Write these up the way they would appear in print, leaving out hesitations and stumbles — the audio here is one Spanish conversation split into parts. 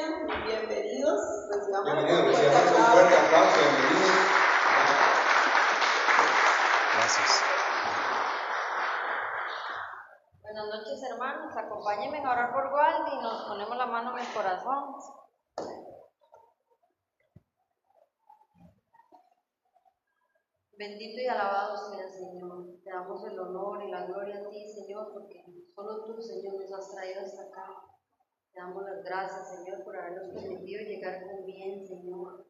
iglesia, bienvenidos. Bienvenidos, un fuerte aplauso, bienvenidos. Gracias. Buenas noches, hermanos. Acompáñenme a orar por Waldi y nos ponemos la mano en el corazón. Bendito y alabado sea, Señor. Te damos el honor y la gloria a ti, Señor, porque solo tú, Señor, nos has traído hasta acá. Te damos las gracias, Señor, por habernos permitido llegar con bien, Señor.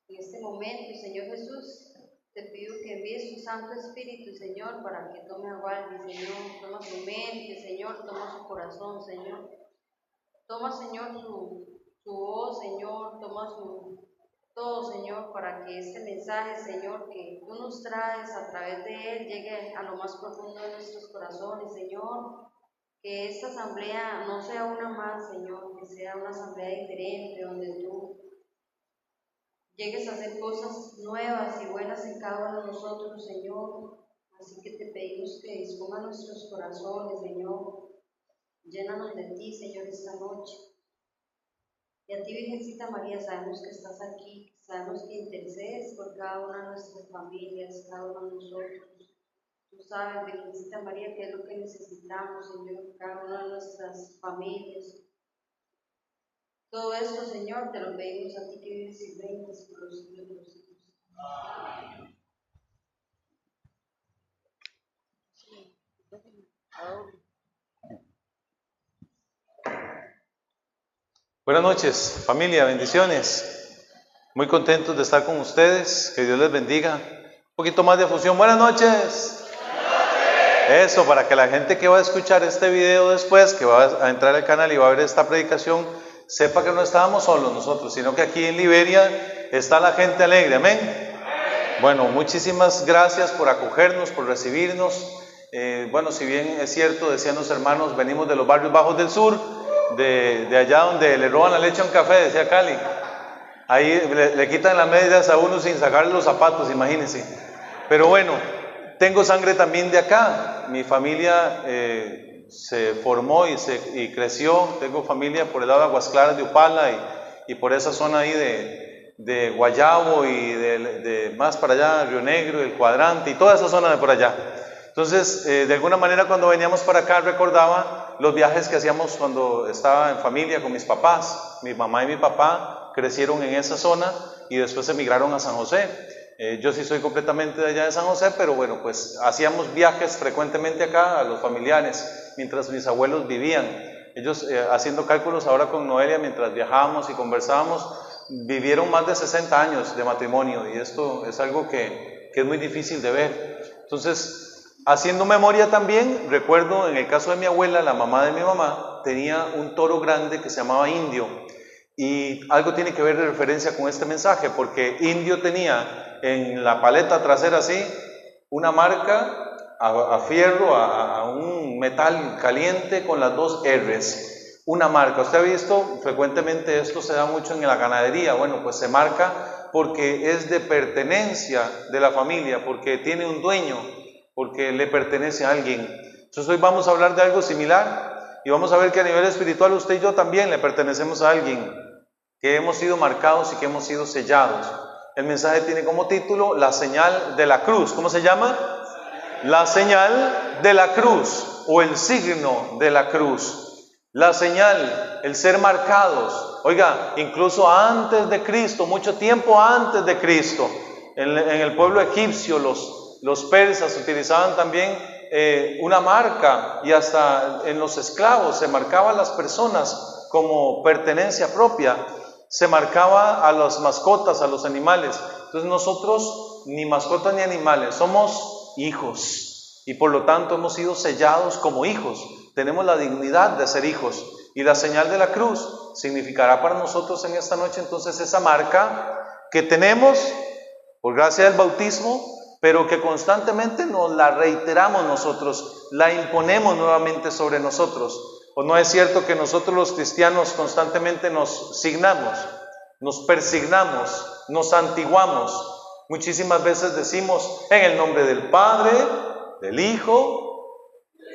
En este momento, Señor Jesús, te pido que envíes tu Santo Espíritu, Señor, para que tome a Waldi, Señor. Toma su mente, Señor, toma su corazón, Señor. Toma, Señor, su voz, Señor, toma todo, Señor, para que este mensaje, Señor, que tú nos traes a través de él, llegue a lo más profundo de nuestros corazones, Señor. Que esta asamblea no sea una más, Señor, que sea una asamblea diferente, donde tú llegues a hacer cosas nuevas y buenas en cada uno de nosotros, Señor. Así que te pedimos que disponga nuestros corazones, Señor. Llénanos de ti, Señor, esta noche. Y a ti, Virgencita María, sabemos que estás aquí, sabemos que intercedes por cada una de nuestras familias, cada uno de nosotros. Tú sabes, Virgencita María, qué es lo que necesitamos, Señor, cada una de nuestras familias. Todo esto, Señor, te lo pedimos a ti que vives y reinas por los siglos de los siglos. Buenas noches, familia, bendiciones. Muy contentos de estar con ustedes, que Dios les bendiga. Un poquito más de fusión. Buenas noches. Eso, para que la gente que va a escuchar este video después, que va a entrar al canal y va a ver esta predicación, sepa que no estábamos solos nosotros, sino que aquí en Liberia está la gente alegre. Amén. Bueno, muchísimas gracias por acogernos, por recibirnos. Bueno, si bien es cierto, decían los hermanos, venimos de los barrios bajos del sur, de allá donde le roban la leche a un café, decía Cali. Ahí le quitan las medias a uno sin sacarle los zapatos, imagínense. Pero bueno, tengo sangre también de acá. Mi familia se formó y creció. Tengo familia por el lado de Aguas Claras de Upala y por esa zona ahí de Guayabo y de más para allá, Río Negro, el Cuadrante y toda esa zona de por allá. Entonces, de alguna manera cuando veníamos para acá recordaba los viajes que hacíamos cuando estaba en familia con mis papás. Mi mamá y mi papá crecieron en esa zona y después emigraron a San José. Yo sí soy completamente de allá de San José, pero bueno, pues hacíamos viajes frecuentemente acá a los familiares mientras mis abuelos vivían. Ellos, haciendo cálculos ahora con Noelia, mientras viajábamos y conversábamos, vivieron más de 60 años de matrimonio y esto es algo que es muy difícil de ver. Entonces, haciendo memoria también, recuerdo en el caso de mi abuela, la mamá de mi mamá, tenía un toro grande que se llamaba Indio. Y algo tiene que ver de referencia con este mensaje, porque Indio tenía en la paleta trasera así una marca a fierro, a un metal caliente con las dos R's. Una marca, usted ha visto, frecuentemente esto se da mucho en la ganadería. Bueno, pues se marca porque es de pertenencia de la familia, porque tiene un dueño, porque le pertenece a alguien. Entonces hoy vamos a hablar de algo similar y vamos a ver que a nivel espiritual usted y yo también le pertenecemos a alguien, que hemos sido marcados y que hemos sido sellados. El mensaje tiene como título la señal de la cruz. ¿Cómo se llama? La señal de la cruz o el signo de la cruz. La señal, el ser marcados. Oiga, incluso antes de Cristo, mucho tiempo antes de Cristo, en el pueblo egipcio los persas utilizaban también una marca, y hasta en los esclavos se marcaban las personas como pertenencia propia, se marcaba a las mascotas, a los animales. Entonces nosotros ni mascotas ni animales, somos hijos y por lo tanto hemos sido sellados como hijos, tenemos la dignidad de ser hijos, y la señal de la cruz significará para nosotros en esta noche entonces esa marca que tenemos por gracia del bautismo, pero que constantemente nos la reiteramos nosotros, la imponemos nuevamente sobre nosotros. ¿O no es cierto que nosotros los cristianos constantemente nos signamos, nos persignamos, nos santiguamos? Muchísimas veces decimos en el nombre del Padre, del Hijo,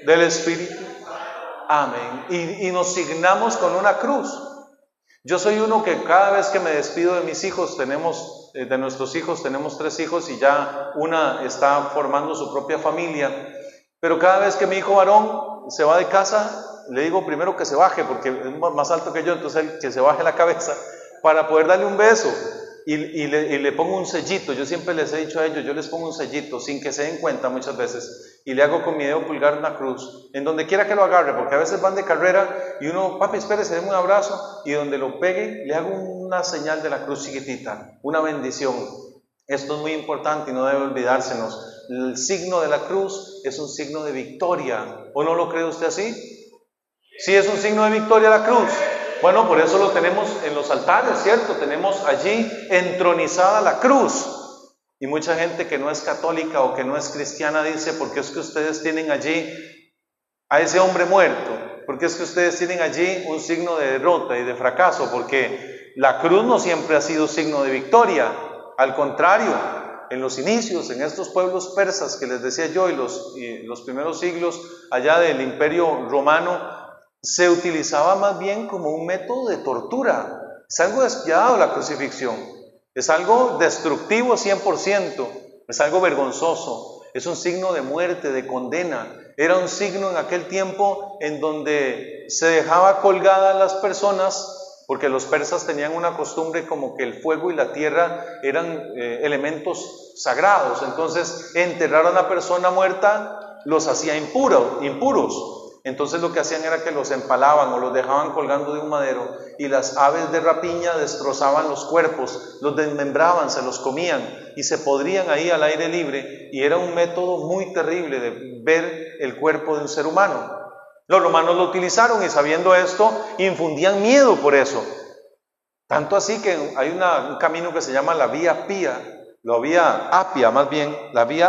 del Espíritu. Amén. Y nos signamos con una cruz. Yo soy uno que cada vez que me despido de mis hijos, de nuestros hijos, tenemos 3 hijos y ya una está formando su propia familia, pero cada vez que mi hijo varón se va de casa, le digo primero que se baje, porque es más alto que yo, entonces él que se baje la cabeza para poder darle un beso y le pongo un sellito. Yo siempre les he dicho a ellos, yo les pongo un sellito sin que se den cuenta muchas veces y le hago con mi dedo pulgar una cruz, en donde quiera que lo agarre, porque a veces van de carrera y uno, papi, espérese, denme un abrazo, y donde lo pegue le hago una señal de la cruz chiquitita, una bendición. Esto es muy importante y no debe olvidársenos. El signo de la cruz es un signo de victoria. ¿O no lo cree usted así? Sí, es un signo de victoria la cruz. Bueno, por eso lo tenemos en los altares, ¿cierto? Tenemos allí entronizada la cruz. Y mucha gente que no es católica o que no es cristiana dice, ¿por qué es que ustedes tienen allí a ese hombre muerto? ¿Por qué es que ustedes tienen allí un signo de derrota y de fracaso? Porque la cruz no siempre ha sido signo de victoria. Al contrario, en los inicios, en estos pueblos persas que les decía yo, y los primeros siglos allá del Imperio Romano, se utilizaba más bien como un método de tortura. Es algo despiadado la crucifixión, es algo destructivo 100%, es algo vergonzoso, es un signo de muerte, de condena. Era un signo en aquel tiempo en donde se dejaba colgadas las personas, porque los persas tenían una costumbre como que el fuego y la tierra eran elementos sagrados. Entonces enterrar a una persona muerta los hacía impuros. Entonces lo que hacían era que los empalaban o los dejaban colgando de un madero, y las aves de rapiña destrozaban los cuerpos, los desmembraban, se los comían y se podrían ahí al aire libre, y era un método muy terrible de ver el cuerpo de un ser humano. Los romanos lo utilizaron y, sabiendo esto, infundían miedo por eso. Tanto así que hay un camino que se llama la Vía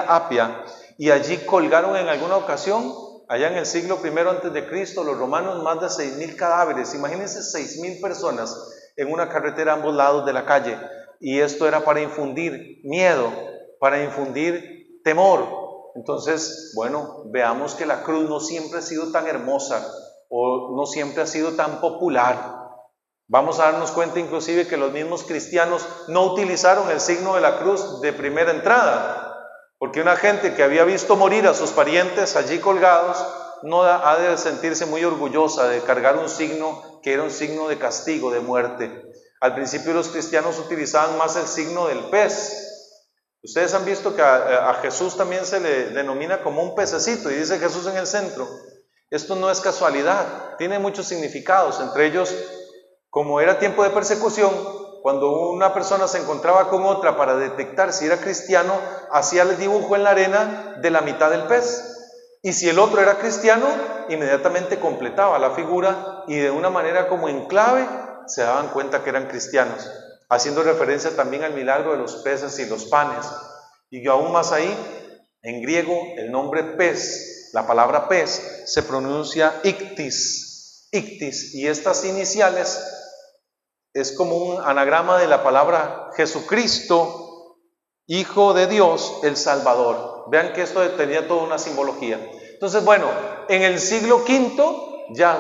Apia, y allí colgaron en alguna ocasión, allá en el siglo I antes de Cristo, los romanos más de 6,000 cadáveres. Imagínense 6,000 personas en una carretera a ambos lados de la calle. Y esto era para infundir miedo, para infundir temor. Entonces, bueno, veamos que la cruz no siempre ha sido tan hermosa o no siempre ha sido tan popular. Vamos a darnos cuenta inclusive que los mismos cristianos no utilizaron el signo de la cruz de primera entrada, porque una gente que había visto morir a sus parientes allí colgados no ha de sentirse muy orgullosa de cargar un signo que era un signo de castigo, de muerte. Al principio los cristianos utilizaban más el signo del pez. Ustedes han visto que a Jesús también se le denomina como un pececito, y dice Jesús en el centro. Esto no es casualidad, tiene muchos significados. Entre ellos, como era tiempo de persecución, cuando una persona se encontraba con otra para detectar si era cristiano, hacía el dibujo en la arena de la mitad del pez. Y si el otro era cristiano, inmediatamente completaba la figura, y de una manera como en clave se daban cuenta que eran cristianos, haciendo referencia también al milagro de los peces y los panes. Y aún más ahí, en griego, el nombre pez, la palabra pez, se pronuncia ictis, y estas iniciales es como un anagrama de la palabra Jesucristo, Hijo de Dios, el Salvador. Vean que esto tenía toda una simbología. Entonces, bueno, en el siglo V, ya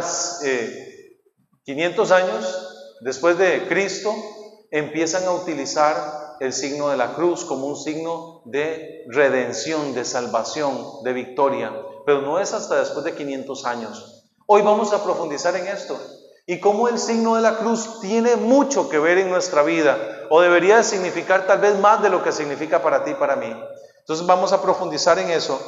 500 años después de Cristo, empiezan a utilizar el signo de la cruz como un signo de redención, de salvación, de victoria. Pero no es hasta después de 500 años. Hoy vamos a profundizar en esto y cómo el signo de la cruz tiene mucho que ver en nuestra vida, o debería de significar tal vez más de lo que significa para ti y para mí. Entonces vamos a profundizar en eso,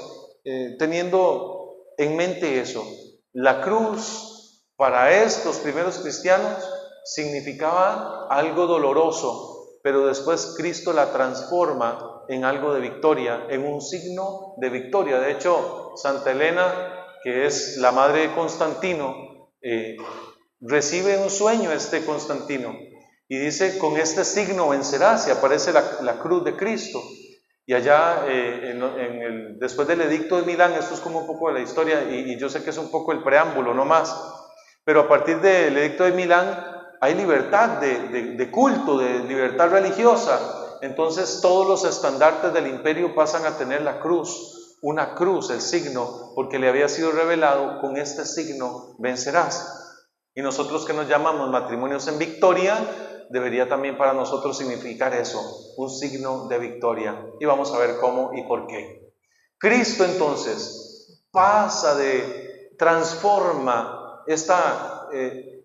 teniendo en mente eso. La cruz para estos primeros cristianos significaba algo doloroso, pero después Cristo la transforma en algo de victoria, en un signo de victoria. De hecho, Santa Elena, que es la madre de Constantino, recibe un sueño Constantino y dice: con este signo vencerás, y aparece la cruz de Cristo. Y allá, después del edicto de Milán, esto es como un poco de la historia, y yo sé que es un poco el preámbulo, no más, pero a partir del edicto de Milán hay libertad de culto, de libertad religiosa. Entonces todos los estandartes del imperio pasan a tener la cruz, una cruz, el signo, porque le había sido revelado: con este signo vencerás. Y nosotros que nos llamamos matrimonios en victoria, debería también para nosotros significar eso, un signo de victoria. Y vamos a ver cómo y por qué. Cristo entonces transforma esta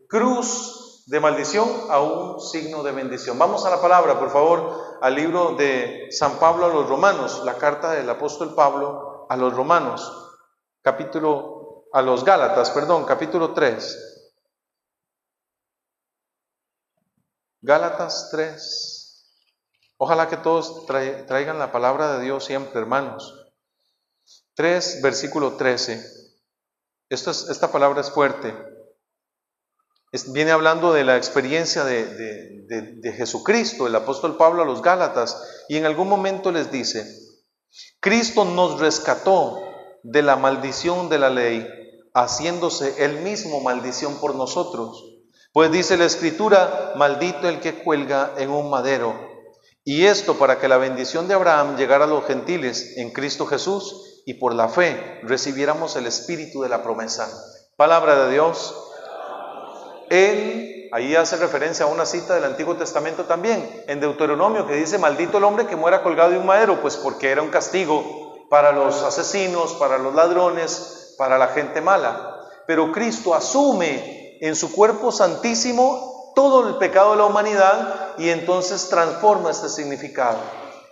cruz de maldición a un signo de bendición. Vamos a la palabra, por favor, al libro de San Pablo a los Romanos, la carta del apóstol Pablo a los Romanos, a los Gálatas, capítulo 3. Gálatas 3. Ojalá que todos traigan la palabra de Dios siempre, hermanos. 3, versículo 13. Esta palabra es fuerte. Viene hablando de la experiencia de Jesucristo, el apóstol Pablo a los Gálatas, y en algún momento les dice: Cristo nos rescató de la maldición de la ley, haciéndose él mismo maldición por nosotros. Pues dice la Escritura: maldito el que cuelga en un madero. Y esto para que la bendición de Abraham llegara a los gentiles en Cristo Jesús, y por la fe recibiéramos el espíritu de la promesa. Palabra de Dios. Él, ahí hace referencia a una cita del Antiguo Testamento también, en Deuteronomio, que dice: maldito el hombre que muera colgado de un madero, pues porque era un castigo para los asesinos, para los ladrones, para la gente mala. Pero Cristo asume en su cuerpo santísimo todo el pecado de la humanidad y entonces transforma este significado.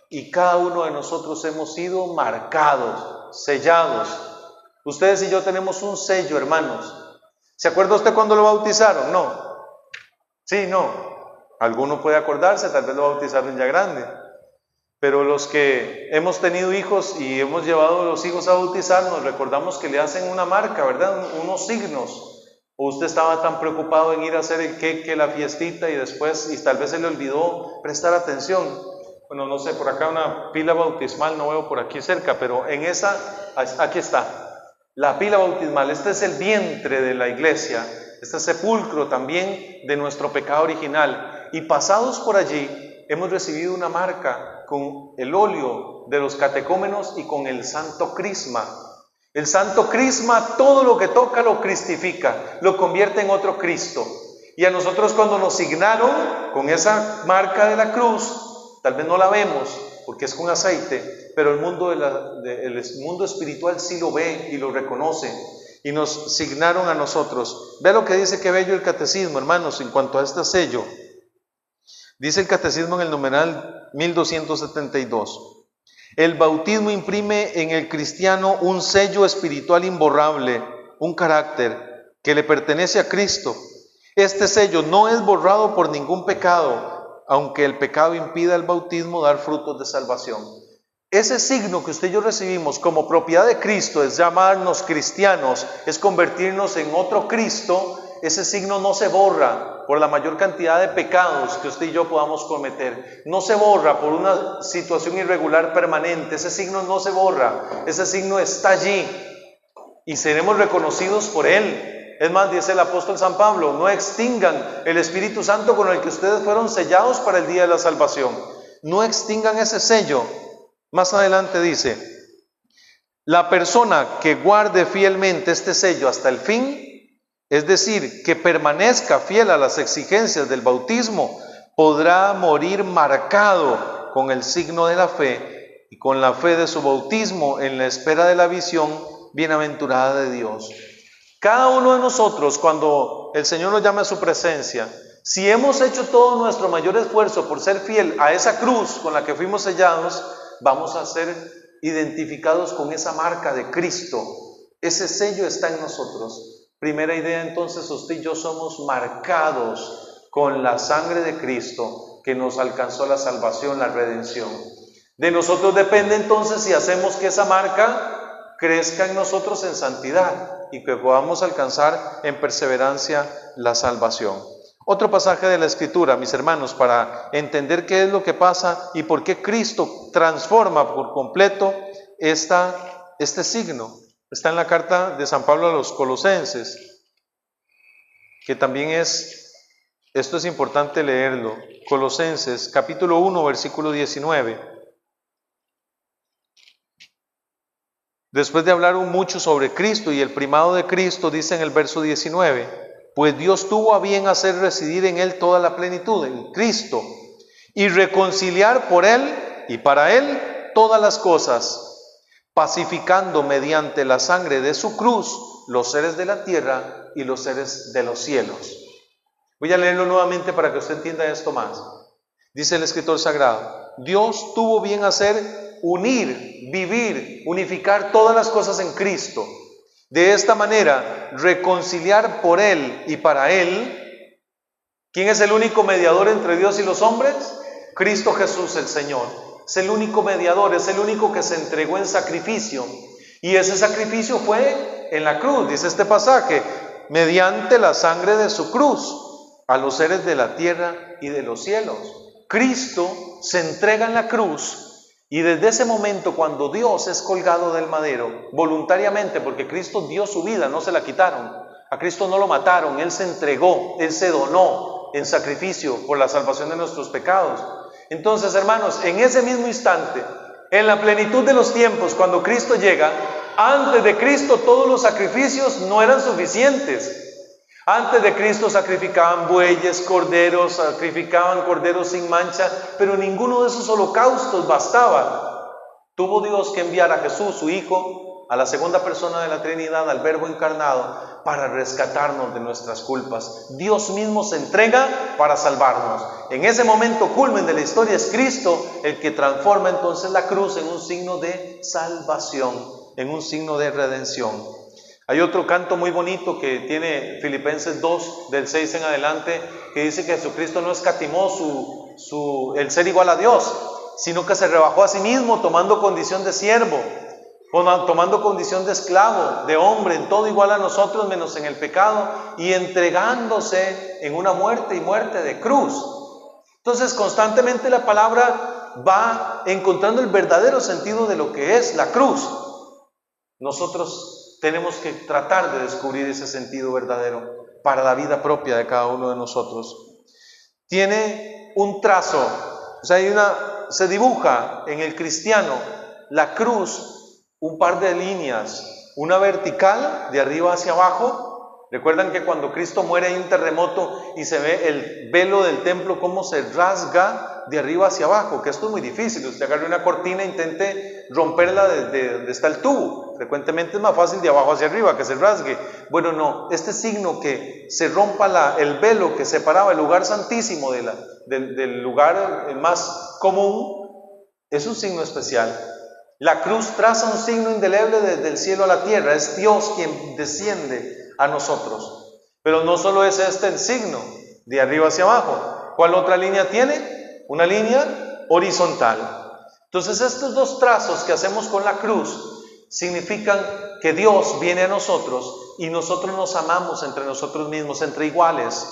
Y cada uno de nosotros hemos sido marcados, sellados. Ustedes y yo tenemos un sello, hermanos. ¿Se acuerda usted cuando lo bautizaron? No. Sí, no. Alguno puede acordarse, tal vez lo bautizaron ya grande. Pero los que hemos tenido hijos y hemos llevado a los hijos a bautizar, nos recordamos que le hacen una marca, ¿verdad? Unos signos. O usted estaba tan preocupado en ir a hacer el queque, la fiestita, y después, y tal vez se le olvidó prestar atención. Bueno, no sé, por acá una pila bautismal, no veo por aquí cerca, pero en esa, aquí está, la pila bautismal. Este es el vientre de la iglesia, este sepulcro también de nuestro pecado original. Y pasados por allí, hemos recibido una marca con el óleo de los catecúmenos y con el santo crisma. El santo crisma todo lo que toca lo cristifica, lo convierte en otro Cristo. Y a nosotros cuando nos signaron con esa marca de la cruz, tal vez no la vemos porque es con aceite, pero el mundo espiritual sí lo ve y lo reconoce. Y nos signaron a nosotros. Ve lo que dice, qué bello el catecismo, hermanos, en cuanto a este sello. Dice el catecismo en el numeral 1272. El bautismo imprime en el cristiano un sello espiritual imborrable, un carácter que le pertenece a Cristo. Este sello no es borrado por ningún pecado, aunque el pecado impida al bautismo dar frutos de salvación. Ese signo que usted y yo recibimos como propiedad de Cristo es llamarnos cristianos, es convertirnos en otro Cristo. Ese signo no se borra por la mayor cantidad de pecados que usted y yo podamos cometer. No se borra por una situación irregular permanente. Ese signo no se borra. Ese signo está allí y seremos reconocidos por él. Es más, dice el apóstol San Pablo: no extingan el Espíritu Santo con el que ustedes fueron sellados para el día de la salvación. No extingan ese sello. Más adelante dice: la persona que guarde fielmente este sello hasta el fin, es decir, que permanezca fiel a las exigencias del bautismo, podrá morir marcado con el signo de la fe y con la fe de su bautismo en la espera de la visión bienaventurada de Dios. Cada uno de nosotros, cuando el Señor nos llama a su presencia, si hemos hecho todo nuestro mayor esfuerzo por ser fiel a esa cruz con la que fuimos sellados, vamos a ser identificados con esa marca de Cristo. Ese sello está en nosotros. Primera idea, entonces, usted y yo somos marcados con la sangre de Cristo que nos alcanzó la salvación, la redención. De nosotros depende entonces si hacemos que esa marca crezca en nosotros en santidad y que podamos alcanzar en perseverancia la salvación. Otro pasaje de la Escritura, mis hermanos, para entender qué es lo que pasa y por qué Cristo transforma por completo este signo. Está en la carta de San Pablo a los Colosenses, que también esto es importante leerlo. Colosenses, capítulo 1, versículo 19. Después de hablar mucho sobre Cristo y el primado de Cristo, dice en el verso 19: pues Dios tuvo a bien hacer residir en él toda la plenitud, en Cristo, y reconciliar por él y para él todas las cosas, pacificando mediante la sangre de su cruz los seres de la tierra y los seres de los cielos. Voy a leerlo nuevamente para que usted entienda esto más. Dice el escritor sagrado: Dios tuvo bien hacer unir, vivir, unificar todas las cosas en Cristo. De esta manera, reconciliar por Él y para Él. ¿Quién es el único mediador entre Dios y los hombres? Cristo Jesús el Señor. Es el único mediador, es el único que se entregó en sacrificio. Y ese sacrificio fue en la cruz, dice este pasaje, mediante la sangre de su cruz, a los seres de la tierra y de los cielos. Cristo se entrega en la cruz. Y desde ese momento, cuando Dios es colgado del madero, voluntariamente, porque Cristo dio su vida, no se la quitaron, a Cristo no lo mataron, Él se entregó, Él se donó en sacrificio por la salvación de nuestros pecados. Entonces, hermanos, en ese mismo instante, en la plenitud de los tiempos, cuando Cristo llega, antes de Cristo todos los sacrificios no eran suficientes. Antes de Cristo sacrificaban bueyes, corderos, sacrificaban corderos sin mancha, pero ninguno de esos holocaustos bastaba. Tuvo Dios que enviar a Jesús, su Hijo, a la segunda persona de la Trinidad, al Verbo encarnado, para rescatarnos de nuestras culpas. Dios mismo se entrega para salvarnos. En ese momento culmen de la historia es Cristo el que transforma entonces la cruz en un signo de salvación, en un signo de redención. Hay otro canto muy bonito que tiene Filipenses 2, del 6 en adelante, que dice que Jesucristo no escatimó el ser igual a Dios, sino que se rebajó a sí mismo, tomando condición de siervo, tomando condición de esclavo, de hombre, en todo igual a nosotros, menos en el pecado, y entregándose en una muerte y muerte de cruz. Entonces, constantemente la palabra va encontrando el verdadero sentido de lo que es la cruz. Nosotros tenemos que tratar de descubrir ese sentido verdadero para la vida propia de cada uno de nosotros. Tiene un trazo, o sea, se dibuja en el cristiano la cruz, un par de líneas, una vertical de arriba hacia abajo. Recuerdan que cuando Cristo muere hay un terremoto y se ve el velo del templo cómo se rasga de arriba hacia abajo, que esto es muy difícil. Usted agarre una cortina e intente romperla desde donde está el tubo. Frecuentemente es más fácil de abajo hacia arriba que se rasgue. Bueno, no, este signo que se rompa el velo que separaba el lugar santísimo del lugar más común, es un signo especial. La cruz traza un signo indeleble desde el cielo a la tierra. Es Dios quien desciende a nosotros. Pero no solo es este el signo de arriba hacia abajo. ¿Cuál otra línea tiene? Una línea horizontal. Entonces estos dos trazos que hacemos con la cruz significan que Dios viene a nosotros y nosotros nos amamos entre nosotros mismos, entre iguales,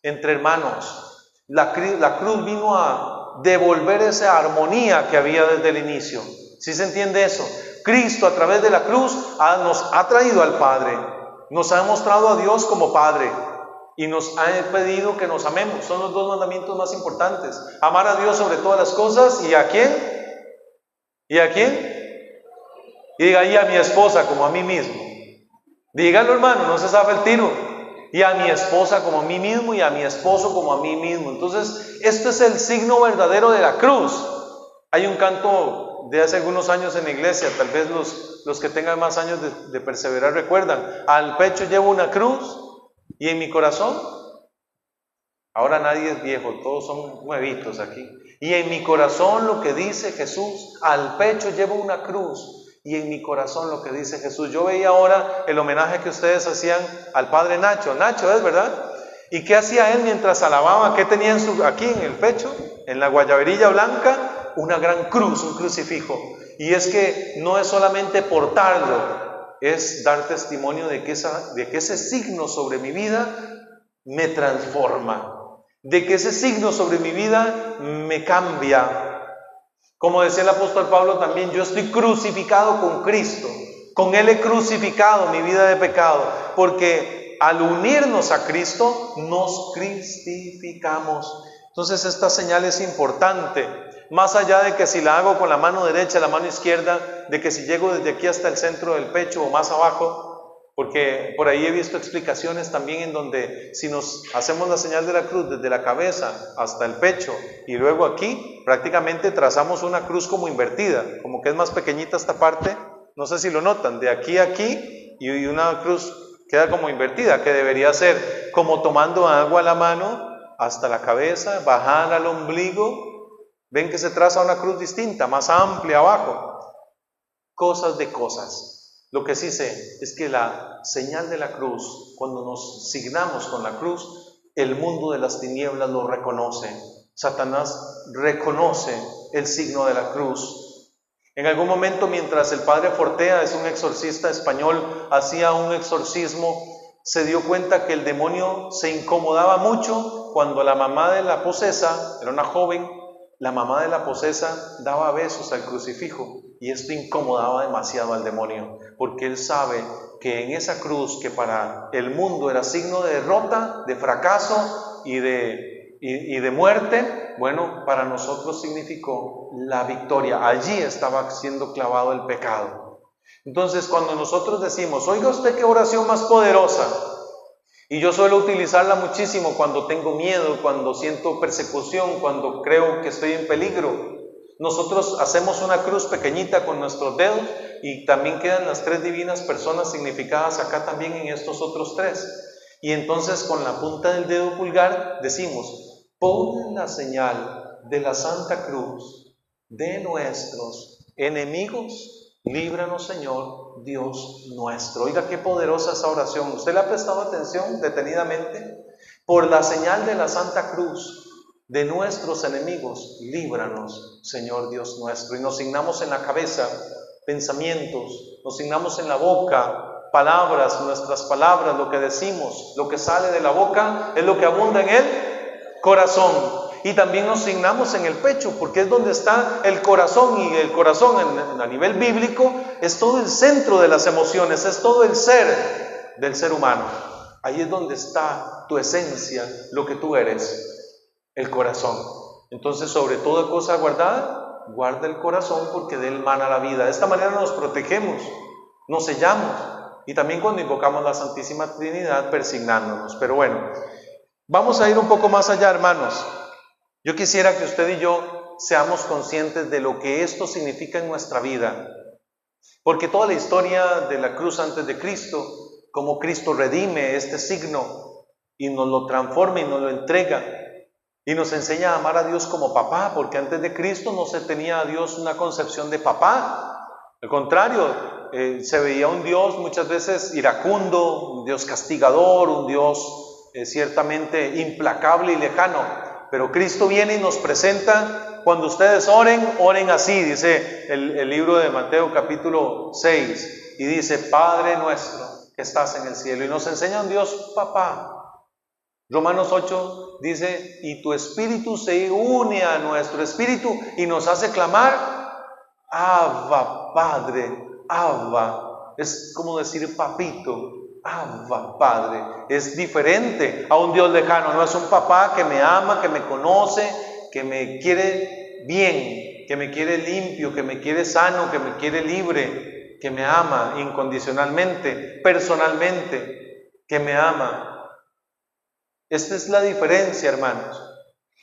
entre hermanos. La cruz vino a devolver esa armonía que había desde el inicio. ¿Sí se entiende eso? Cristo a través de la cruz nos ha traído al Padre, nos ha mostrado a Dios como Padre y nos ha pedido que nos amemos. Son los dos mandamientos más importantes: amar a Dios sobre todas las cosas. ¿Y a quién? ¿Y a quién? Y diga, y a mi esposa como a mí mismo. Dígalo, hermano, no se zafe el tiro. Y a mi esposa como a mí mismo, y a mi esposo como a mí mismo. Entonces, esto es el signo verdadero de la cruz. Hay un canto de hace algunos años en la iglesia, tal vez los que tengan más años de perseverar recuerdan: al pecho llevo una cruz y en mi corazón. Ahora nadie es viejo, todos son nuevitos aquí. Y en mi corazón lo que dice Jesús: al pecho llevo una cruz y en mi corazón lo que dice Jesús. Yo veía ahora el homenaje que ustedes hacían al padre Nacho. Nacho es, ¿verdad? ¿Y qué hacía él mientras alababa? ¿Qué tenía aquí en el pecho? En la guayaberilla blanca, una gran cruz, un crucifijo. Y es que no es solamente portarlo, es dar testimonio de que ese signo sobre mi vida me transforma, de que ese signo sobre mi vida me cambia. Como decía el apóstol Pablo también: yo estoy crucificado con Cristo, con Él he crucificado mi vida de pecado, porque al unirnos a Cristo nos cristificamos. Entonces esta señal es importante, más allá de que si la hago con la mano derecha, la mano izquierda, de que si llego desde aquí hasta el centro del pecho o más abajo, Porque por ahí he visto explicaciones también en donde si nos hacemos la señal de la cruz desde la cabeza hasta el pecho y luego aquí, prácticamente trazamos una cruz como invertida, como que es más pequeñita esta parte, no sé si lo notan, de aquí a aquí y una cruz queda como invertida, que debería ser como tomando agua a la mano hasta la cabeza, bajar al ombligo. Ven que se traza una cruz distinta, más amplia abajo. Cosas de cosas. Lo que sí sé es que la señal de la cruz, cuando nos signamos con la cruz, el mundo de las tinieblas lo reconoce. Satanás reconoce el signo de la cruz. En algún momento, mientras el padre Fortea, es un exorcista español, hacía un exorcismo, se dio cuenta que el demonio se incomodaba mucho cuando la mamá de la posesa, era una joven, la mamá de la posesa daba besos al crucifijo. Y esto incomodaba demasiado al demonio, porque él sabe que en esa cruz, que para el mundo era signo de derrota, de fracaso y de muerte, bueno, para nosotros significó la victoria. Allí estaba siendo clavado el pecado. Entonces, cuando nosotros decimos, oiga usted qué oración más poderosa, y yo suelo utilizarla muchísimo cuando tengo miedo, cuando siento persecución, cuando creo que estoy en peligro. Nosotros hacemos una cruz pequeñita con nuestros dedos y también quedan las 3 divinas personas significadas acá también en estos otros 3. Y entonces con la punta del dedo pulgar decimos, pon la señal de la Santa Cruz de nuestros enemigos, líbranos Señor Dios nuestro. Oiga qué poderosa esa oración. ¿Usted le ha prestado atención detenidamente? Por la señal de la Santa Cruz de nuestros enemigos, líbranos, Señor Dios nuestro. Y nos signamos en la cabeza pensamientos, nos signamos en la boca palabras, nuestras palabras, lo que decimos, lo que sale de la boca es lo que abunda en el corazón. Y también nos signamos en el pecho, porque es donde está el corazón, y el corazón a nivel bíblico es todo el centro de las emociones, es todo el ser del ser humano. Ahí es donde está tu esencia, lo que tú eres. El corazón. Entonces, sobre toda cosa guardada, guarda el corazón, porque de él mana la vida. De esta manera nos protegemos, nos sellamos, y también cuando invocamos la Santísima Trinidad, persignándonos. Pero bueno, vamos a ir un poco más allá, hermanos. Yo quisiera que usted y yo seamos conscientes de lo que esto significa en nuestra vida, porque toda la historia de la cruz antes de Cristo, cómo Cristo redime este signo y nos lo transforma y nos lo entrega, y nos enseña a amar a Dios como papá, porque antes de Cristo no se tenía a Dios una concepción de papá. Al contrario, se veía un Dios muchas veces iracundo, un Dios castigador, un Dios ciertamente implacable y lejano. Pero Cristo viene y nos presenta, cuando ustedes oren, oren así, dice el libro de Mateo capítulo 6, y dice, Padre nuestro que estás en el cielo, y nos enseña un Dios papá. Romanos 8 dice, y tu espíritu se une a nuestro espíritu y nos hace clamar, Abba, Padre, Abba. Es como decir papito, Abba, Padre. Es diferente a un Dios lejano, no es un papá que me ama, que me conoce, que me quiere bien, que me quiere limpio, que me quiere sano, que me quiere libre, que me ama incondicionalmente, personalmente, que me ama. Esta es la diferencia, hermanos.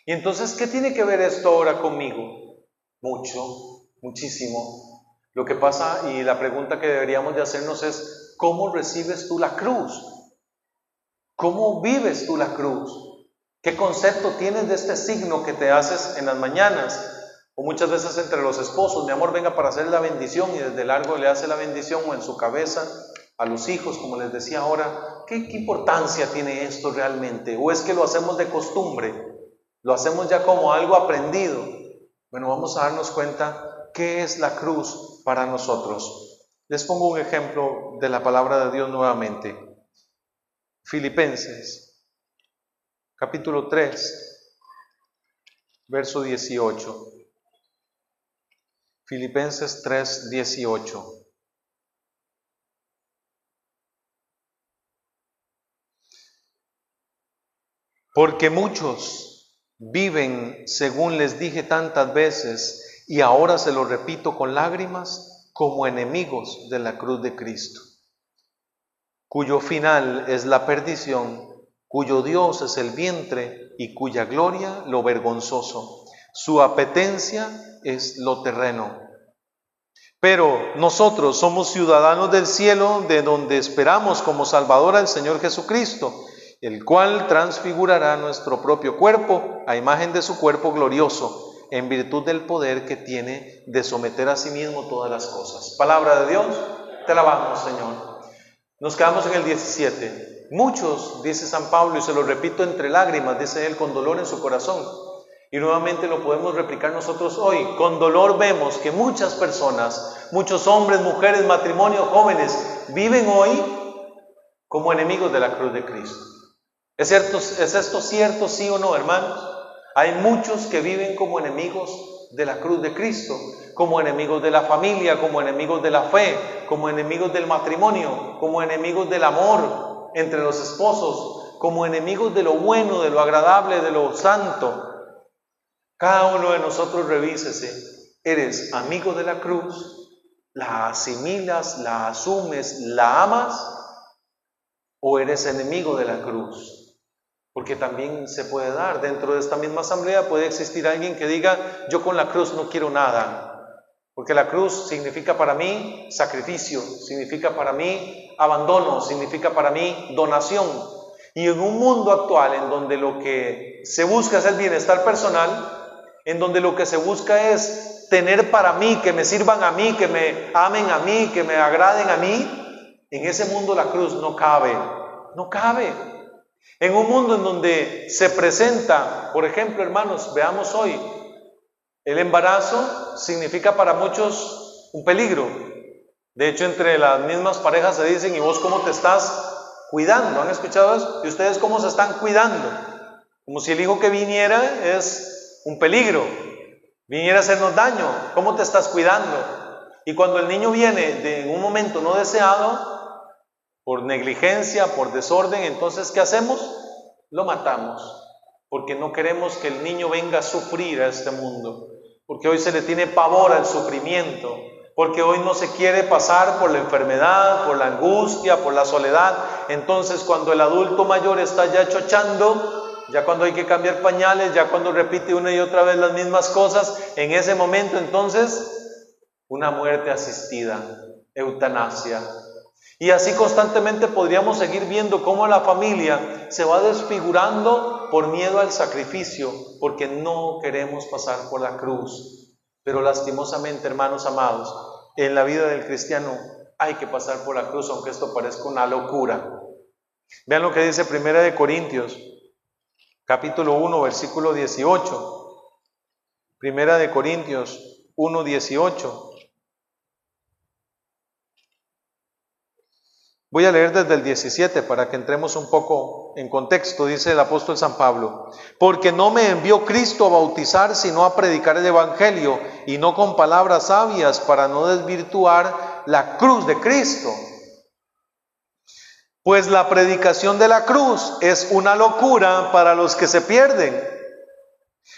Y entonces, ¿qué tiene que ver esto ahora conmigo? Mucho, muchísimo. Lo que pasa, y la pregunta que deberíamos de hacernos es, ¿cómo recibes tú la cruz? ¿Cómo vives tú la cruz? ¿Qué concepto tienes de este signo que te haces en las mañanas? O muchas veces entre los esposos, mi amor, venga para hacer la bendición, y desde largo le hace la bendición, o en su cabeza, a los hijos, como les decía ahora. ¿Qué importancia tiene esto realmente? ¿O es que lo hacemos de costumbre? ¿Lo hacemos ya como algo aprendido? Bueno, vamos a darnos cuenta qué es la cruz para nosotros. Les pongo un ejemplo de la palabra de Dios nuevamente. Filipenses, capítulo 3, verso 18. Filipenses 3, 18. Porque muchos viven, según les dije tantas veces, y ahora se lo repito con lágrimas, como enemigos de la cruz de Cristo. cuyo final es la perdición, cuyo Dios es el vientre y cuya gloria lo vergonzoso. Su apetencia es lo terreno. Pero nosotros somos ciudadanos del cielo, de donde esperamos como Salvador al Señor Jesucristo, el cual transfigurará nuestro propio cuerpo a imagen de su cuerpo glorioso, en virtud del poder que tiene de someter a sí mismo todas las cosas. Palabra de Dios, te alabamos, Señor. Nos quedamos en el 17. Muchos, dice San Pablo, y se lo repito entre lágrimas, dice él, con dolor en su corazón. Y nuevamente lo podemos replicar nosotros hoy. Con dolor vemos que muchas personas, muchos hombres, mujeres, matrimonios, jóvenes, viven hoy como enemigos de la cruz de Cristo. ¿Es esto cierto, sí o no, hermanos? Hay muchos que viven como enemigos de la cruz de Cristo, como enemigos de la familia, como enemigos de la fe, como enemigos del matrimonio, como enemigos del amor entre los esposos, como enemigos de lo bueno, de lo agradable, de lo santo. Cada uno de nosotros revísese. ¿Eres amigo de la cruz? ¿La asimilas, la asumes, la amas? ¿O eres enemigo de la cruz? Porque también se puede dar, dentro de esta misma asamblea puede existir alguien que diga, yo con la cruz no quiero nada, porque la cruz significa para mí sacrificio, significa para mí abandono, significa para mí donación. Y en un mundo actual en donde lo que se busca es el bienestar personal, en donde lo que se busca es tener para mí, que me sirvan a mí, que me amen a mí, que me agraden a mí, en ese mundo la cruz no cabe, no cabe. En un mundo en donde se presenta, por ejemplo, hermanos, veamos hoy, el embarazo significa para muchos un peligro. De hecho, entre las mismas parejas se dicen, ¿y vos cómo te estás cuidando? ¿Han escuchado eso? ¿Y ustedes cómo se están cuidando? Como si el hijo que viniera es un peligro, viniera a hacernos daño. ¿Cómo te estás cuidando? Y cuando el niño viene en un momento no deseado, por negligencia, por desorden, entonces ¿qué hacemos? Lo matamos, porque no queremos que el niño venga a sufrir a este mundo, porque hoy se le tiene pavor al sufrimiento, porque hoy no se quiere pasar por la enfermedad, por la angustia, por la soledad. Entonces cuando el adulto mayor está ya chochando, ya cuando hay que cambiar pañales, ya cuando repite una y otra vez las mismas cosas, en ese momento entonces una muerte asistida, eutanasia. Y así constantemente podríamos seguir viendo cómo la familia se va desfigurando por miedo al sacrificio, porque no queremos pasar por la cruz. Pero lastimosamente, hermanos amados, en la vida del cristiano hay que pasar por la cruz, aunque esto parezca una locura. Vean lo que dice 1 Corintios, capítulo 1, versículo 18. 1 Corintios 1, 18. Voy a leer desde el 17 para que entremos un poco en contexto. Dice el apóstol San Pablo: porque no me envió Cristo a bautizar, sino a predicar el evangelio, y no con palabras sabias, para no desvirtuar la cruz de Cristo. Pues la predicación de la cruz es una locura para los que se pierden,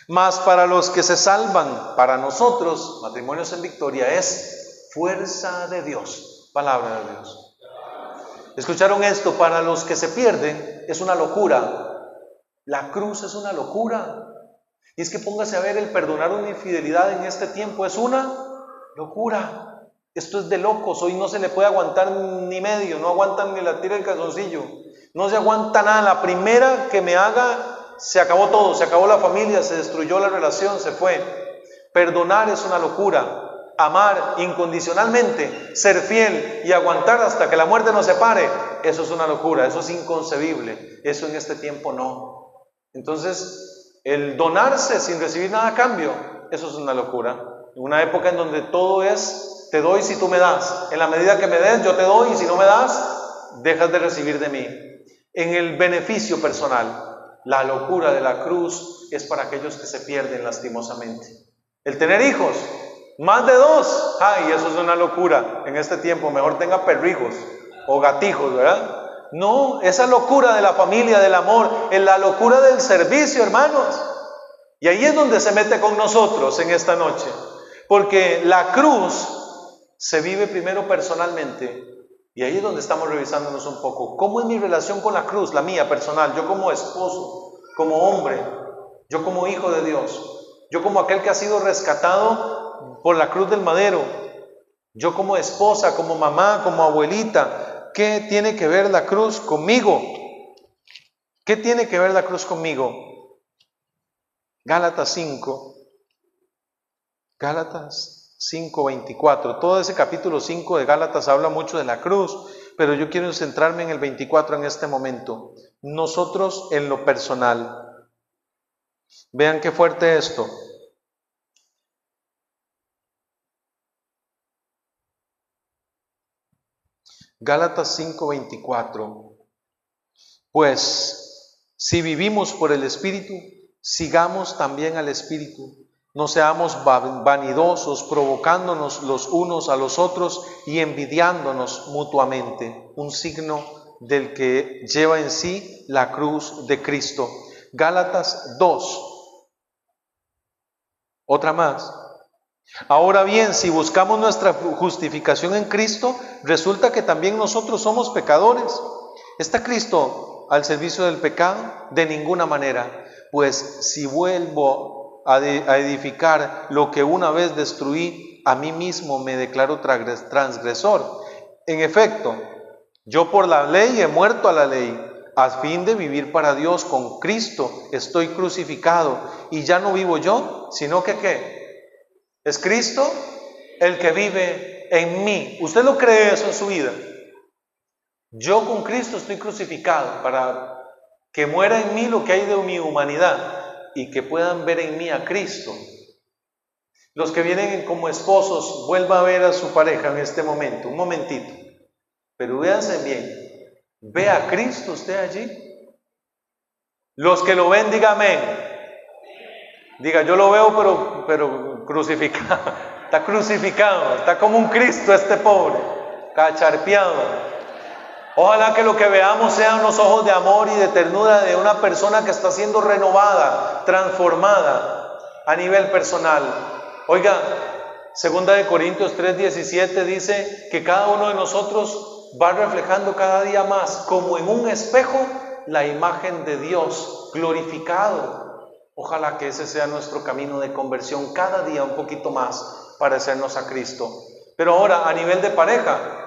mas para los que se salvan, para nosotros, Matrimonios en Victoria, es fuerza de Dios, palabra de Dios. ¿Escucharon esto? Para los que se pierden es una locura. La cruz es una locura. Y es que póngase a ver, el perdonar una infidelidad en este tiempo es una locura. Esto es de locos. Hoy no se le puede aguantar ni medio, no aguantan ni la tira del calzoncillo, no se aguanta nada. La primera que me haga, se acabó todo, se acabó la familia, se destruyó la relación, se fue. Perdonar es una locura. Amar incondicionalmente, ser fiel y aguantar hasta que la muerte nos separe, eso es una locura, eso es inconcebible. Eso en este tiempo no. Entonces, el donarse sin recibir nada a cambio, eso es una locura. En una época en donde todo es, te doy si tú me das. En la medida que me des, yo te doy, y si no me das, dejas de recibir de mí. En el beneficio personal, la locura de la cruz es para aquellos que se pierden lastimosamente. El tener hijos, más de 2, ay, eso es una locura en este tiempo. Mejor tenga perrijos o gatijos, ¿verdad? No, esa locura de la familia, del amor, es la locura del servicio, hermanos. Y ahí es donde se mete con nosotros en esta noche, porque la cruz se vive primero personalmente Y ahí es donde estamos revisándonos un poco. ¿Cómo es mi relación con la cruz, la mía personal? Yo como esposo, como hombre, yo como hijo de Dios, yo como aquel que ha sido rescatado por la cruz del madero, yo como esposa, como mamá, como abuelita. ¿Qué tiene que ver la cruz conmigo? ¿Qué tiene que ver la cruz conmigo? Gálatas 5:24. Todo ese capítulo 5 de Gálatas habla mucho de la cruz, pero yo quiero centrarme en el 24 en este momento. Nosotros en lo personal. Vean qué fuerte esto. Gálatas 5:24. Pues, si vivimos por el Espíritu, sigamos también al Espíritu. No seamos vanidosos, provocándonos los unos a los otros y envidiándonos mutuamente. Un signo del que lleva en sí la cruz de Cristo. Gálatas 2. Otra más. Ahora bien, si buscamos nuestra justificación en Cristo, resulta que también nosotros somos pecadores. ¿Está Cristo al servicio del pecado? De ninguna manera. Pues si vuelvo a edificar lo que una vez destruí, a mí mismo me declaro transgresor. En efecto, yo por la ley he muerto a la ley, a fin de vivir para Dios. Con Cristo estoy crucificado, y ya no vivo yo, sino que ¿qué? Es Cristo el que vive en mí. ¿Usted lo cree eso en su vida? Yo con Cristo estoy crucificado para que muera en mí lo que hay de mi humanidad y que puedan ver en mí a Cristo. Los que vienen como esposos, vuelva a ver a su pareja en este momento, un momentito. Pero véanse bien, ¿ve a Cristo usted allí? Los que lo ven, diga amén. Diga, yo lo veo pero crucificado. Está crucificado, está como un Cristo este pobre, cacharpeado. Ojalá que lo que veamos sean unos ojos de amor y de ternura de una persona que está siendo renovada, transformada a nivel personal. Oiga, 2 Corintios 3:17 dice que cada uno de nosotros va reflejando cada día más, como en un espejo, la imagen de Dios glorificado. Ojalá que ese sea nuestro camino de conversión, cada día un poquito más parecernos a Cristo. Pero ahora a nivel de pareja,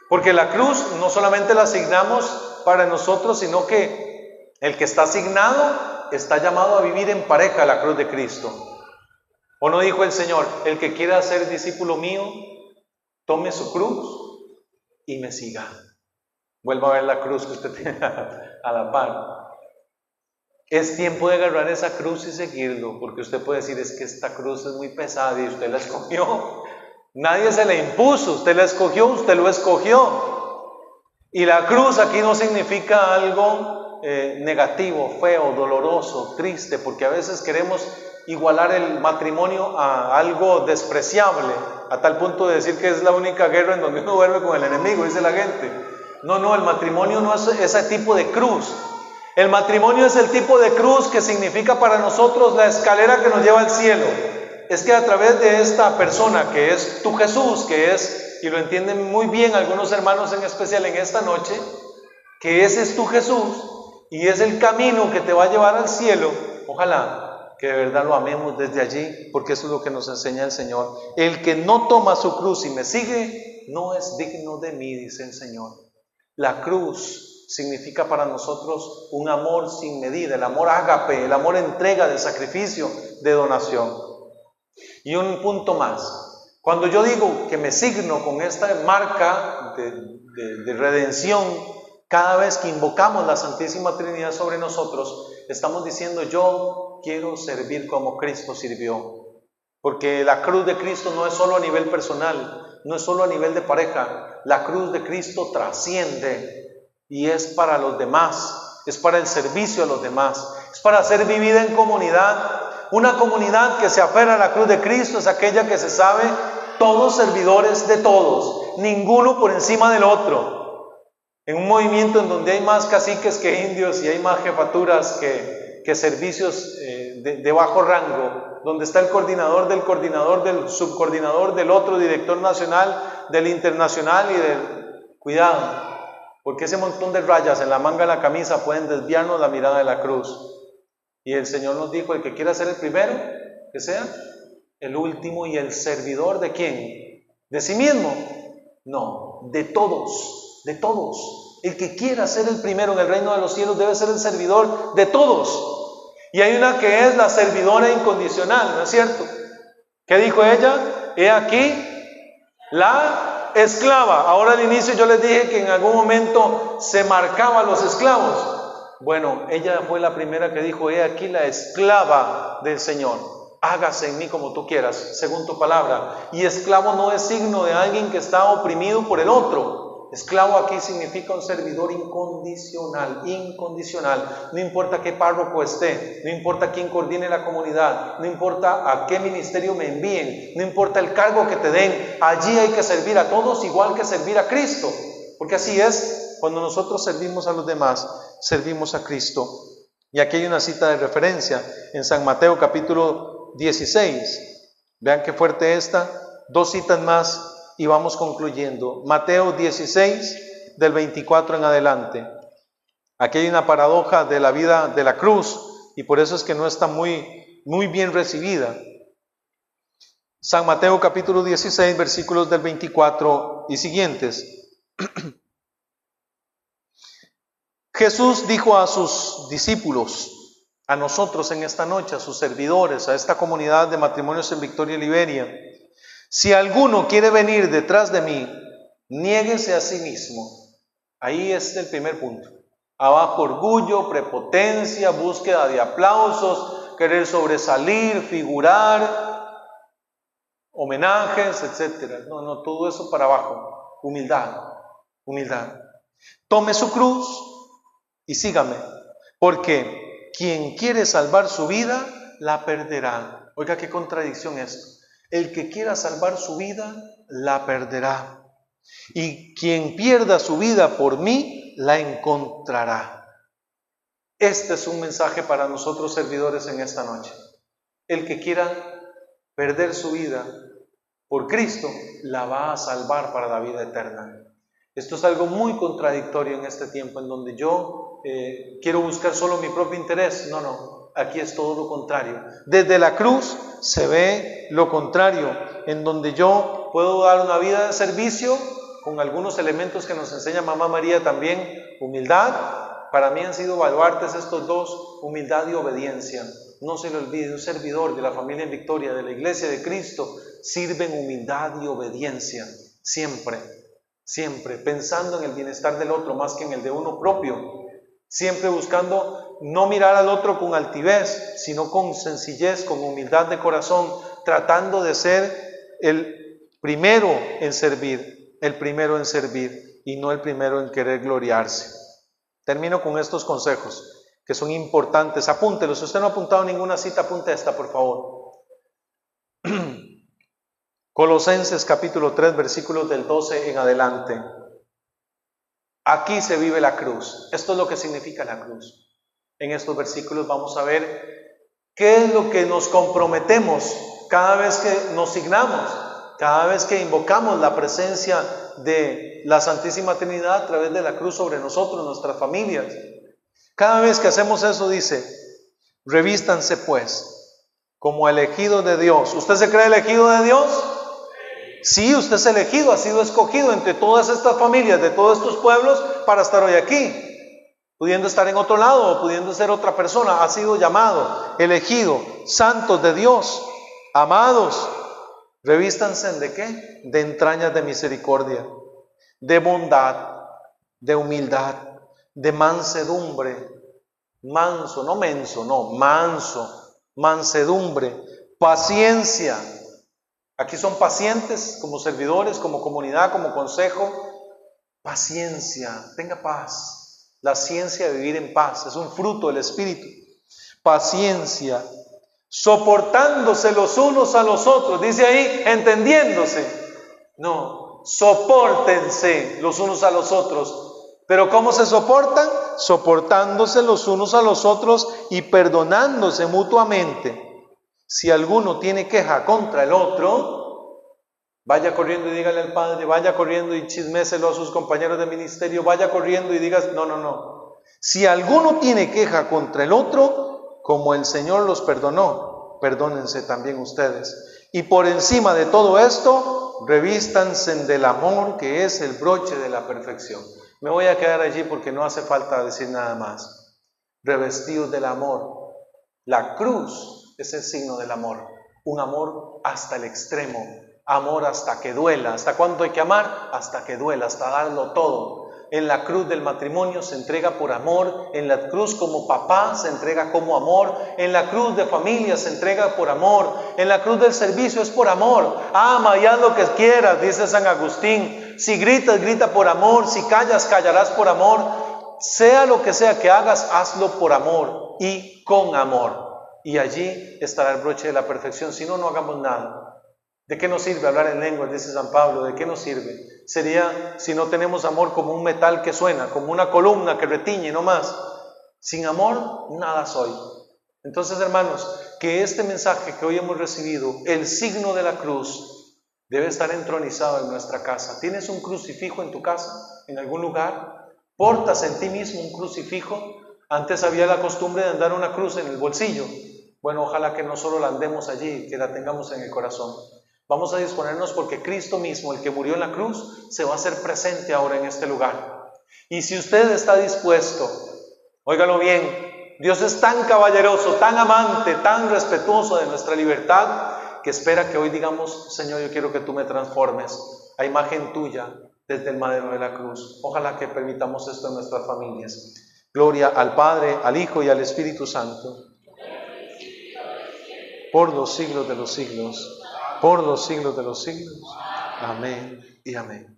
porque la cruz no solamente la asignamos para nosotros, sino que el que está asignado está llamado a vivir en pareja la cruz de Cristo. ¿O no dijo el Señor, el que quiera ser discípulo mío, tome su cruz y me siga? Vuelva a ver la cruz que usted tiene a la par. Es tiempo de agarrar esa cruz y seguirlo, porque usted puede decir, es que esta cruz es muy pesada y usted la escogió. Nadie se la impuso, usted la escogió, usted lo escogió. Y la cruz aquí no significa algo negativo, feo, doloroso, triste, porque a veces queremos igualar el matrimonio a algo despreciable, a tal punto de decir que es la única guerra en donde uno duerme con el enemigo, dice la gente. No, el matrimonio no es ese tipo de cruz. El matrimonio es el tipo de cruz que significa para nosotros la escalera que nos lleva al cielo. Es que a través de esta persona que es tu Jesús, que es, y lo entienden muy bien algunos hermanos en especial en esta noche, que ese es tu Jesús y es el camino que te va a llevar al cielo. Ojalá que de verdad lo amemos desde allí, porque eso es lo que nos enseña el Señor. El que no toma su cruz y me sigue, no es digno de mí, dice el Señor. La cruz significa para nosotros un amor sin medida, el amor ágape, el amor entrega, de sacrificio, de donación. Y un punto más, cuando yo digo que me signo con esta marca de redención, cada vez que invocamos la Santísima Trinidad sobre nosotros, estamos diciendo yo quiero servir como Cristo sirvió. Porque la cruz de Cristo no es solo a nivel personal, no es solo a nivel de pareja, la cruz de Cristo trasciende y es para los demás, es para el servicio a los demás, es para ser vivida en comunidad. Una comunidad que se aferra a la cruz de Cristo es aquella que se sabe todos servidores de todos, ninguno por encima del otro. En un movimiento en donde hay más caciques que indios y hay más jefaturas que servicios de bajo rango, donde está el coordinador, del subcoordinador, del otro director nacional, del internacional y del Cuidado, porque ese montón de rayas en la manga de la camisa pueden desviarnos la mirada de la cruz. Y el Señor nos dijo, el que quiera ser el primero, que sea el último y el servidor ¿de quién? ¿De sí mismo? No, de todos, de todos. El que quiera ser el primero en el reino de los cielos debe ser el servidor de todos. Y hay una que es la servidora incondicional, ¿no es cierto? ¿Qué dijo ella? He aquí la esclava. Ahora al inicio yo les dije que en algún momento se marcaba a los esclavos. Bueno, ella fue la primera que dijo, he aquí la esclava del Señor. Hágase en mí como tú quieras, según tu palabra. Y esclavo no es signo de alguien que está oprimido por el otro. Esclavo aquí significa un servidor incondicional, incondicional. No importa qué párroco esté, no importa quién coordine la comunidad, no importa a qué ministerio me envíen, no importa el cargo que te den, allí hay que servir a todos igual que servir a Cristo. Porque así es, cuando nosotros servimos a los demás, servimos a Cristo. Y aquí hay una cita de referencia en San Mateo capítulo 16. Vean qué fuerte esta. 2 citas más y vamos concluyendo. Mateo 16 del 24 en adelante. Aquí hay una paradoja de la vida de la cruz y por eso es que no está muy bien recibida. San Mateo capítulo 16 versículos del 24 y siguientes. Jesús dijo a sus discípulos, a nosotros en esta noche, a sus servidores, a esta comunidad de matrimonios en Victoria Liberia, si alguno quiere venir detrás de mí, niéguese a sí mismo. Ahí es el primer punto. Abajo orgullo, prepotencia, búsqueda de aplausos, querer sobresalir, figurar, homenajes, etc. No, todo eso para abajo. Humildad, humildad. Tome su cruz y sígame, porque quien quiere salvar su vida, la perderá. Oiga, qué contradicción esto. El que quiera salvar su vida, la perderá. Y quien pierda su vida por mí, la encontrará. Este es un mensaje para nosotros servidores en esta noche. El que quiera perder su vida por Cristo, la va a salvar para la vida eterna. Esto es algo muy contradictorio en este tiempo, en donde yo quiero buscar solo mi propio interés. No, aquí es todo lo contrario. Desde la cruz se ve lo contrario, en donde yo puedo dar una vida de servicio con algunos elementos que nos enseña Mamá María también. Humildad, para mí han sido baluartes estos dos, humildad y obediencia. No se le olvide, un servidor de la familia en Victoria, de la Iglesia de Cristo, sirve en humildad y obediencia, siempre, pensando en el bienestar del otro más que en el de uno propio. Siempre buscando no mirar al otro con altivez, sino con sencillez, con humildad de corazón, tratando de ser el primero en servir y no el primero en querer gloriarse. Termino con estos consejos que son importantes. Apúntelos. Si usted no ha apuntado ninguna cita, apunte esta, por favor. Colosenses capítulo 3, versículos del 12 en adelante. Aquí se vive la cruz. Esto es lo que significa la cruz. En estos versículos vamos a ver qué es lo que nos comprometemos cada vez que nos signamos, cada vez que invocamos la presencia de la Santísima Trinidad a través de la cruz sobre nosotros, nuestras familias. Cada vez que hacemos eso dice, revístanse pues como elegidos de Dios. ¿Usted se cree elegido de Dios? Sí, usted es elegido, ha sido escogido entre todas estas familias, de todos estos pueblos, para estar hoy aquí, pudiendo estar en otro lado o pudiendo ser otra persona. Ha sido llamado, elegido, santos de Dios, amados. Revístanse ¿de qué? De entrañas de misericordia, de bondad, de humildad, de mansedumbre, manso, no menso, no, manso, mansedumbre, paciencia. Aquí son pacientes como servidores, como comunidad, como consejo. Paciencia, tenga paz. La ciencia de vivir en paz es un fruto del Espíritu. Paciencia, soportándose los unos a los otros. Dice ahí, entendiéndose. No, sopórtense los unos a los otros. ¿Pero cómo se soportan? Soportándose los unos a los otros y perdonándose mutuamente. Si alguno tiene queja contra el otro, Vaya corriendo y dígale al Padre, vaya corriendo y chisméselo a sus compañeros de ministerio, vaya corriendo y digas, no. Si alguno tiene queja contra el otro, como el Señor los perdonó, perdónense también ustedes. Y por encima de todo esto, revístanse del amor, que es el broche de la perfección. Me voy a quedar allí porque no hace falta decir nada más. Revestidos del amor. La cruz es el signo del amor. Un amor hasta el extremo. Amor hasta que duela. ¿Hasta cuánto hay que amar? Hasta que duela, hasta darlo todo. En la cruz del matrimonio se entrega por amor. En la cruz como papá se entrega como amor. En la cruz de familia se entrega por amor. En la cruz del servicio es por amor. Ama y haz lo que quieras, dice San Agustín. Si gritas, grita por amor. Si callas, callarás por amor. Sea lo que sea que hagas, hazlo por amor y con amor. Y allí estará el broche de la perfección. Si no, no hagamos nada. ¿De qué nos sirve hablar en lenguas? Dice San Pablo. ¿De qué nos sirve? Sería si no tenemos amor como un metal que suena, como una columna que retiñe, no más. Sin amor, nada soy. Entonces, hermanos, que este mensaje que hoy hemos recibido, el signo de la cruz, debe estar entronizado en nuestra casa. ¿Tienes un crucifijo en tu casa? ¿En algún lugar? ¿Portas en ti mismo un crucifijo? Antes había la costumbre de andar una cruz en el bolsillo. Bueno, ojalá que no solo la andemos allí, que la tengamos en el corazón. Vamos a disponernos porque Cristo mismo, el que murió en la cruz, se va a hacer presente ahora en este lugar. Y si usted está dispuesto, óigalo bien, Dios es tan caballeroso, tan amante, tan respetuoso de nuestra libertad, que espera que hoy digamos, Señor, yo quiero que tú me transformes a imagen tuya desde el madero de la cruz. Ojalá que permitamos esto en nuestras familias. Gloria al Padre, al Hijo y al Espíritu Santo, por los siglos de los siglos. Por los siglos de los siglos. Amén y amén.